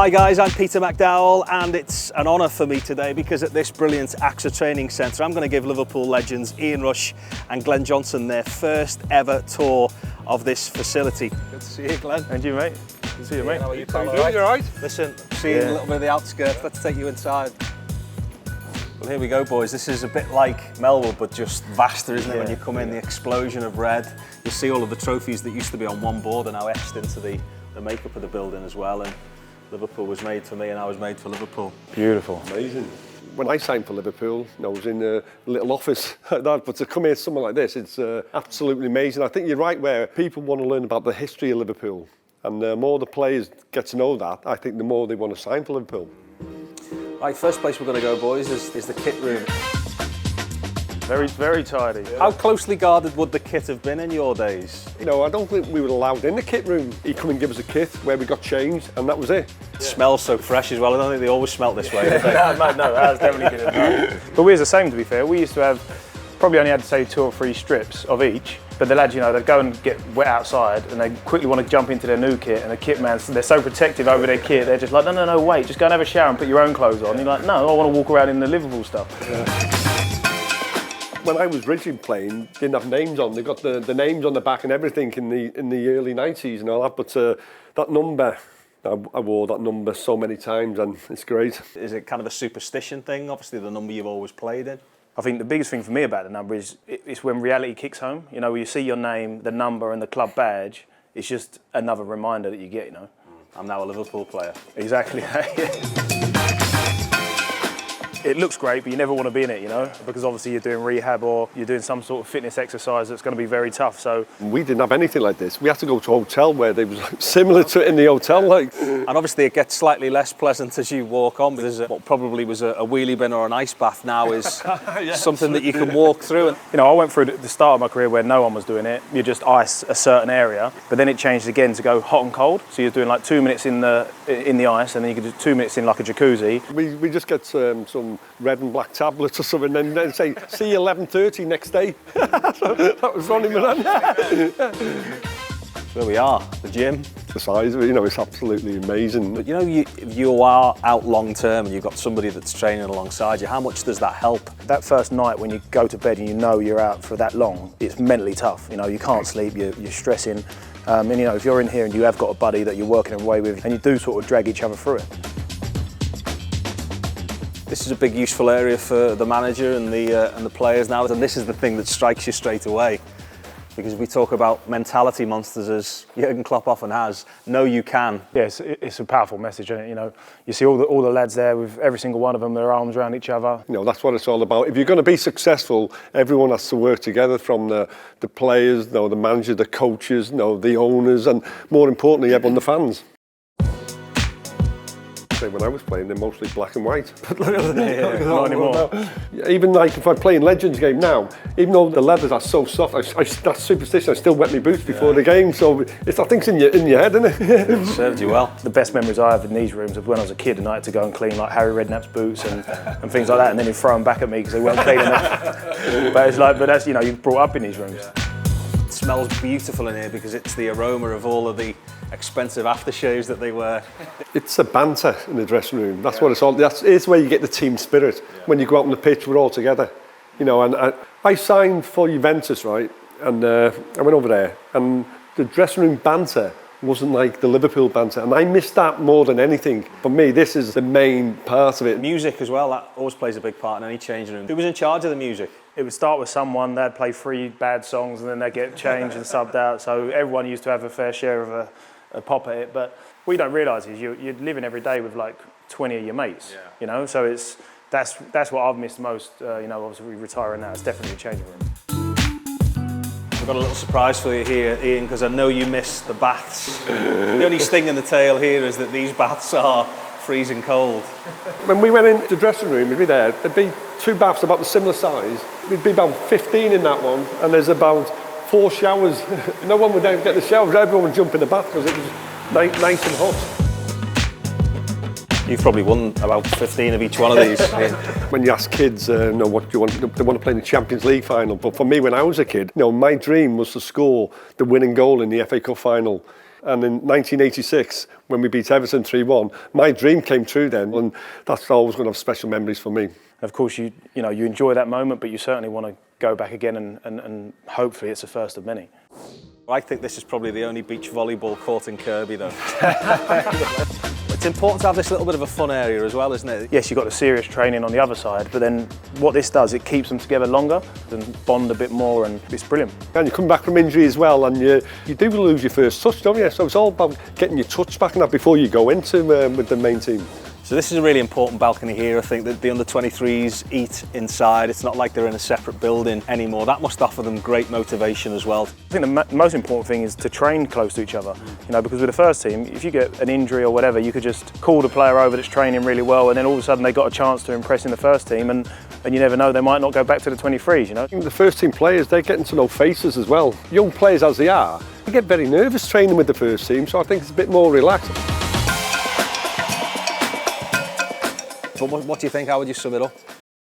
Hi guys, I'm Peter McDowell and it's an honour for me today because at this brilliant AXA Training Centre I'm going to give Liverpool legends Ian Rush and Glen Johnson their first ever tour of this facility. Good to see you, Glen. And you, mate. Good to see you, mate. How are you, How pal? you doing? You all right? Listen, seeing a little bit of the outskirts, let's take you inside. Well, here we go, boys. This is a bit like Melwood, but just vaster, isn't it? When you come in, the explosion of red. You see all of the trophies that used to be on one board are now etched into the makeup of the building as well. And Liverpool was made for me and I was made for Liverpool. Beautiful. Amazing. When I signed for Liverpool, I was in a little office like that, but to come here somewhere like this, it's absolutely amazing. I think you're right where people want to learn about the history of Liverpool. And the more the players get to know that, I think the more they want to sign for Liverpool. Right, first place we're going to go, boys, is the kit room. Very, very tidy. How closely guarded would the kit have been in your days? You know, I don't think we were allowed in the kit room. He'd come and give us a kit where we got changed, and that was it. It smells so fresh as well. I don't think they always smelt this way, do they? No, that has definitely been a But we was the same, to be fair. We used to have, probably only had to say 2 or 3 strips of each. But the lads, you know, they'd go and get wet outside and they quickly want to jump into their new kit, and the kit man, they're so protective over their kit, they're just like, no, wait, just go and have a shower and put your own clothes on. And you're like, no, I want to walk around in the Liverpool stuff. When I was originally playing, didn't have names on. They got the names on the back and everything in the early 90s and all that. But that number, I wore that number so many times, and it's great. Is it kind of a superstition thing? Obviously, the number you've always played in. I think the biggest thing for me about the number is it's when reality kicks home. You know, when you see your name, the number, and the club badge. It's just another reminder that you get. You know, I'm now a Liverpool player. Exactly. It looks great, but you never want to be in it, you know, because obviously you're doing rehab or you're doing some sort of fitness exercise that's going to be very tough. So we didn't have anything like this. We had to go to a hotel where they was like, similar to it in the hotel, like. And obviously it gets slightly less pleasant as you walk on, because what probably was a wheelie bin or an ice bath now is something that you can walk through. And you know, I went through the start of my career where no one was doing it. You just ice a certain area, but then it changed again to go hot and cold. So you're doing like 2 minutes in the ice, and then you can do 2 minutes in like a jacuzzi. We just get some red and black tablets or something, and then say, see you 11:30 next day. That was Ronnie Moran. There we are, the gym. The size of it, you know, it's absolutely amazing. But you know, you are out long term and you've got somebody that's training alongside you. How much does that help? That first night when you go to bed and you know you're out for that long, it's mentally tough. You know, you can't sleep, you're stressing. And you know, if you're in here and you have got a buddy that you're working away with, and you do sort of drag each other through it. This is a big useful area for the manager and the players now, and this is the thing that strikes you straight away. Because we talk about mentality monsters, as Jurgen Klopp often has. No, you can. Yeah, it's a powerful message, isn't it? You know, you see all the lads there with every single one of them, their arms around each other. You know, that's what it's all about. If you're going to be successful, everyone has to work together, from the players, you know, the manager, the coaches, you know, the owners, and more importantly, everyone, the fans. When I was playing, they're mostly black and white. But not anymore. Even like if I play in Legends game now, even though the leathers are so soft, that's superstition. I still wet my boots before the game, so I think it's in your head, isn't it? It served you well. The best memories I have in these rooms of when I was a kid, and I had to go and clean like Harry Redknapp's boots and things like that, and then he'd throw them back at me because they weren't clean enough. But that's, you know, you're brought up in these rooms. It smells beautiful in here because it's the aroma of all of the expensive aftershaves that they wear. It's a banter in the dressing room. That's what it's all. It's where you get the team spirit. When you go out on the pitch, we're all together. You know, and I signed for Juventus, right? And I went over there, and the dressing room banter wasn't like the Liverpool banter, and I missed that more than anything. For me, this is the main part of it. Music as well, that always plays a big part in any changing room. Who was in charge of the music? It would start with someone, they'd play 3 bad songs, and then they'd get changed and subbed out. So everyone used to have a fair share of a pop at it. But what you don't realise is you're living every day with like 20 of your mates, you know. So that's what I've missed most. You know, obviously retiring now, it's definitely a changing room. We've got a little surprise for you here, Ian, because I know you missed the baths. The only sting in the tail here is that these baths are freezing cold. When we went into the dressing room, there'd be 2 baths about the similar size. There'd be about 15 in that one, and there's about 4 showers. No one would ever get the showers. Everyone would jump in the bath because it was nice and hot. You've probably won about 15 of each one of these. When you ask kids, what do you want? They want to play in the Champions League final. But for me, when I was a kid, my dream was to score the winning goal in the FA Cup final. And in 1986, when we beat Everton 3-1, my dream came true then, and that's always going to have special memories for me. Of course, you enjoy that moment, but you certainly want to go back again and hopefully it's the first of many. I think this is probably the only beach volleyball court in Kirby, though. It's important to have this little bit of a fun area as well, isn't it? Yes, you've got the serious training on the other side, but then what this does, it keeps them together longer and bond a bit more, and it's brilliant. And you come back from injury as well, and you do lose your first touch, don't you? So it's all about getting your touch back and that before you go into with the main team. So this is a really important balcony here. I think that the under-23s eat inside. It's not like they're in a separate building anymore. That must offer them great motivation as well. I think the most important thing is to train close to each other. Because with the first team, if you get an injury or whatever, you could just call the player over that's training really well, and then all of a sudden they got a chance to impress in the first team, and you never know, they might not go back to the 23s. The first team players, they're getting to know faces as well. Young players as they are, they get very nervous training with the first team, so I think it's a bit more relaxed. But what do you think? How would you sum it up?